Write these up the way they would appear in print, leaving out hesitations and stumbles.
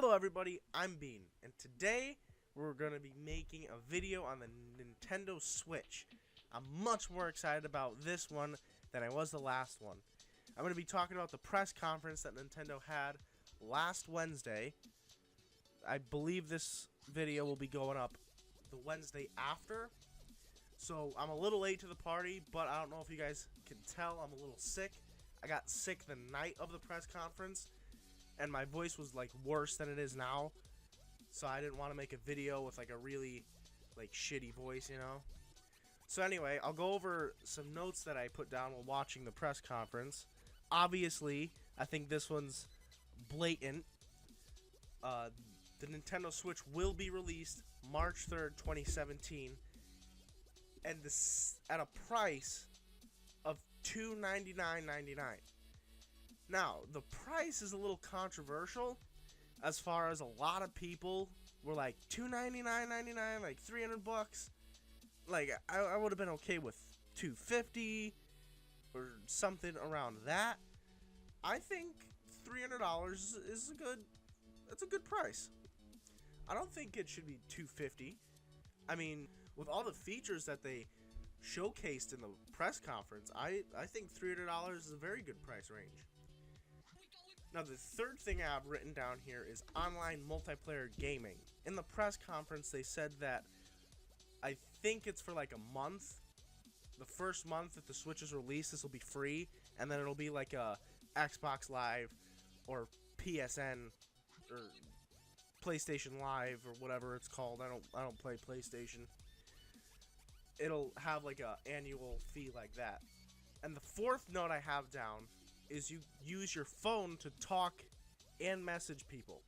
Hello everybody, I'm Bean, and today we're going to be making a video on the Nintendo Switch. I'm much more excited about this one than I was the last one. I'm going to be talking about the press conference that Nintendo had last Wednesday. I believe this video will be going up the Wednesday after, so I'm a little late to the party, but I don't know if you guys can tell, I'm a little sick. I got sick the night of the press conference, and my voice was like worse than it is now, so I didn't want to make a video with like a really like shitty voice, you know. So anyway, I'll go over some notes that I put down while watching the press conference. Obviously, I think this one's blatant. The Nintendo Switch will be released March 3rd, 2017, and this at a price of $299.99. Now, the price is a little controversial, as far as a lot of people were like $299.99, like $300. Like I would have been okay with $250 or something around that. I think $300 is a good price. I don't think it should be $250. I mean, with all the features that they showcased in the press conference, I think $300 is a very good price range. Now, the third thing I have written down here is online multiplayer gaming. In the press conference, they said that I think it's for like a month. The first month that the Switch is released, this will be free, and then it'll be like a Xbox Live or PSN or PlayStation Live or whatever it's called. I don't play PlayStation. It'll have like a annual fee like that. And the fourth note I have down is you use your phone to talk and message people.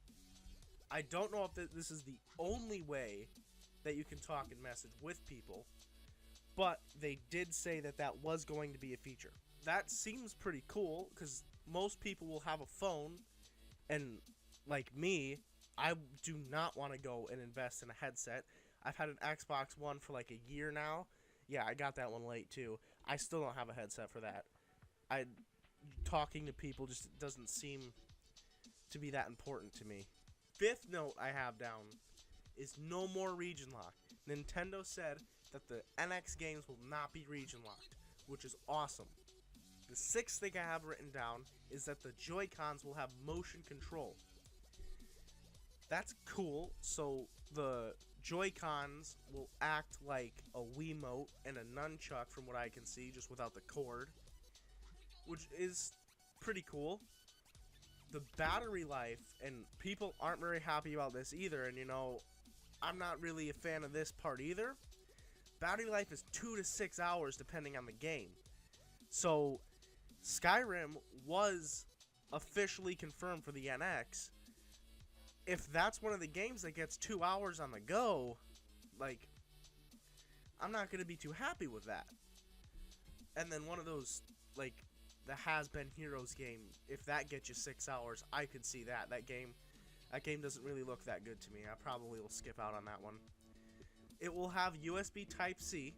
I don't know if this is the only way that you can talk and message with people, but they did say that that was going to be a feature. That seems pretty cool, because most people will have a phone, and like me, I do not want to go and invest in a headset. I've had an Xbox One for like a year now. Yeah, I got that one late too. I still don't have a headset for that. Talking to people just doesn't seem to be that important to me. Fifth note I have down is no more region lock. Nintendo said that the NX games will not be region locked, which is awesome. The sixth thing I have written down is that the Joy-Cons will have motion control. That's cool. So the Joy-Cons will act like a Wiimote and a nunchuck from what I can see, just without the cord, which is pretty cool. The battery life, and people aren't very happy about this either, and you know, I'm not really a fan of this part either. Battery life is 2 to 6 hours depending on the game. So Skyrim was officially confirmed for the NX. If that's one of the games that gets 2 hours on the go, like, I'm not going to be too happy with that. And then one of those, like, the Has-Been Heroes game, if that gets you 6 hours, I could see that. That game doesn't really look that good to me. I probably will skip out on that one. It will have USB Type-C,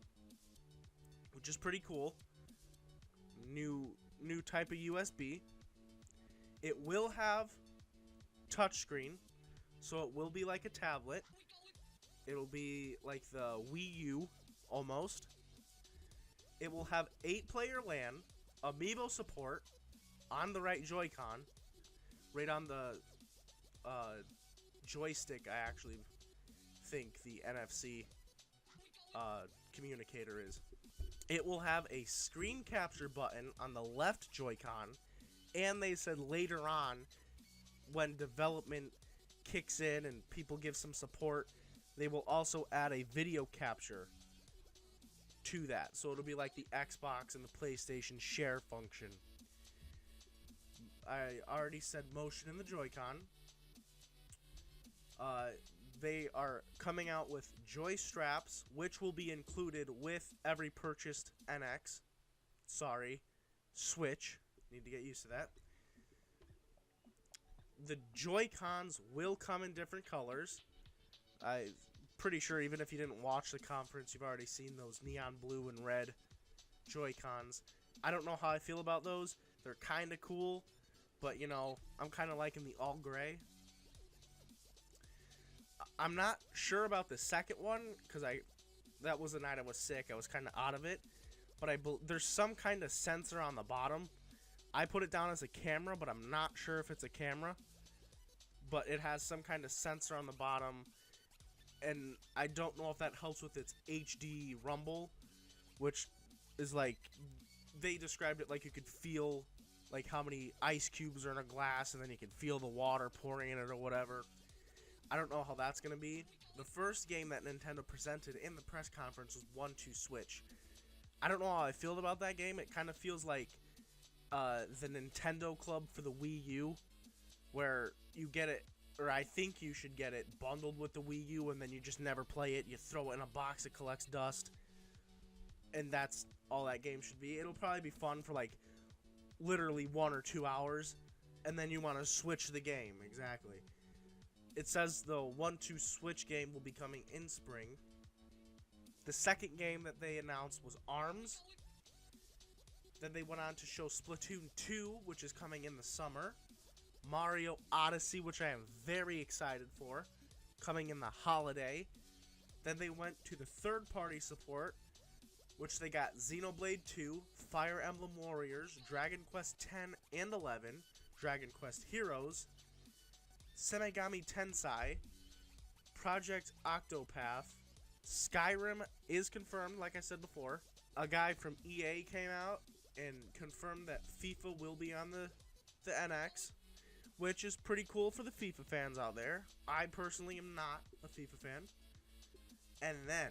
which is pretty cool. New type of USB. It will have touchscreen, so it will be like a tablet. It'll be like the Wii U, almost. It will have 8-player LAN, Amiibo support on the right Joy-Con, right on the joystick. I actually think the NFC communicator is. It will have a screen capture button on the left Joy-Con, and they said later on, when development kicks in and people give some support, they will also add a video capture to that. So it'll be like the Xbox and the PlayStation share function. I already said motion in the Joy-Con. They are coming out with Joy straps, which will be included with every purchased NX. Sorry, Switch. Need to get used to that. The Joy-Cons will come in different colors. I'm pretty sure even if you didn't watch the conference, you've already seen those neon blue and red Joy-Cons. I don't know how I feel about those. They're kind of cool, but you know, I'm kind of liking the all gray. I'm not sure about the second one because that was the night I was sick. I was kind of out of it. But there's some kind of sensor on the bottom. I put it down as a camera, but I'm not sure if it's a camera. But it has some kind of sensor on the bottom. And I don't know if that helps with its HD rumble, which is like, they described it like you could feel like how many ice cubes are in a glass, and then you can feel the water pouring in it or whatever. I don't know how that's going to be. The first game that Nintendo presented in the press conference was 1-2 Switch. I don't know how I feel about that game. It kind of feels like the Nintendo Club for the Wii U, where you get it, or I think you should get it bundled with the Wii U, and then you just never play it. You throw it in a box, it collects dust, and that's all that game should be. It'll probably be fun for like literally 1 or 2 hours, and then you want to switch the game. Exactly. It says the 1-2 Switch game will be coming in spring. The second game that they announced was ARMS. Then they went on to show Splatoon 2, which is coming in the summer. Mario Odyssey, which I am very excited for, coming in the holiday. Then they went to the third-party support, which they got Xenoblade 2, Fire Emblem Warriors, Dragon Quest X and 11, Dragon Quest Heroes, Shin-Megami Tensei, Project Octopath, Skyrim is confirmed, like I said before. A guy from EA came out and confirmed that FIFA will be on the NX, which is pretty cool for the FIFA fans out there. I personally am not a FIFA fan. And then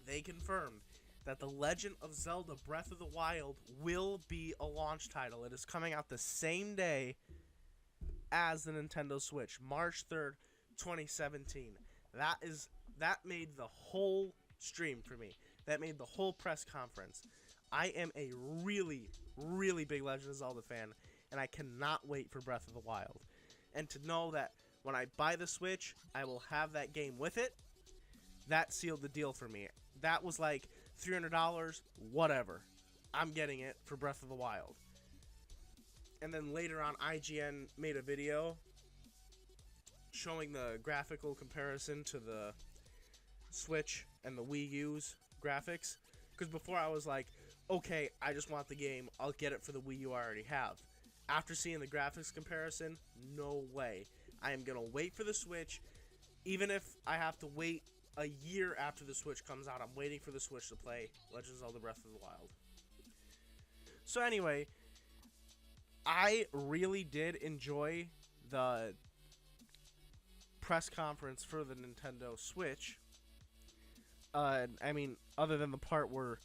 they confirmed that The Legend of Zelda Breath of the Wild will be a launch title. It is coming out the same day as the Nintendo Switch, March 3rd, 2017. That made the whole stream for me. That made the whole press conference. I am a really, really big Legend of Zelda fan, and I cannot wait for Breath of the Wild. And to know that when I buy the Switch, I will have that game with it, that sealed the deal for me. That was like $300, whatever. I'm getting it for Breath of the Wild. And then later on, IGN made a video showing the graphical comparison to the Switch and the Wii U's graphics. Because before I was like, okay, I just want the game. I'll get it for the Wii U I already have. After seeing the graphics comparison, no way. I am going to wait for the Switch. Even if I have to wait a year after the Switch comes out, I'm waiting for the Switch to play Legend of Zelda Breath of the Wild. So anyway, I really did enjoy the press conference for the Nintendo Switch. I mean, other than the part where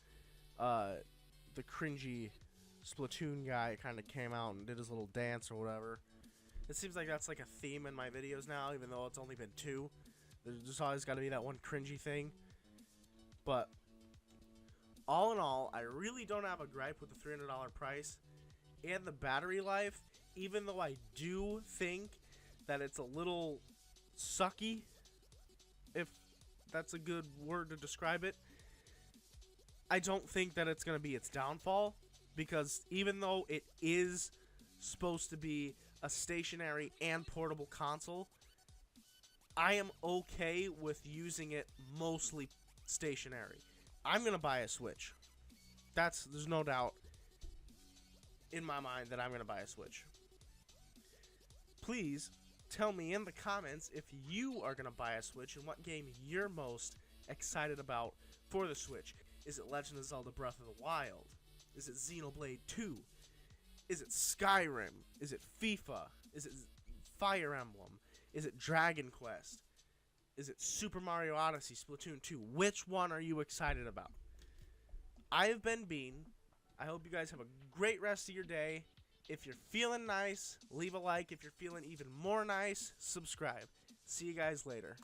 the cringy Splatoon guy kind of came out and did his little dance or whatever. It seems like that's like a theme in my videos now, even though it's only been 2. There's just always got to be that one cringy thing. But all in all, I really don't have a gripe with the $300 price and the battery life, even though I do think that it's a little sucky, if that's a good word to describe it. I don't think that it's going to be its downfall, because even though it is supposed to be a stationary and portable console, I am okay with using it mostly stationary. I'm going to buy a Switch. There's no doubt in my mind that I'm going to buy a Switch. Please tell me in the comments if you are going to buy a Switch and what game you're most excited about for the Switch. Is it Legend of Zelda Breath of the Wild? Is it Xenoblade 2? Is it Skyrim? Is it FIFA? Is it Fire Emblem? Is it Dragon Quest? Is it Super Mario Odyssey, Splatoon 2? Which one are you excited about? I have been Bean. I hope you guys have a great rest of your day. If you're feeling nice, leave a like. If you're feeling even more nice, subscribe. See you guys later.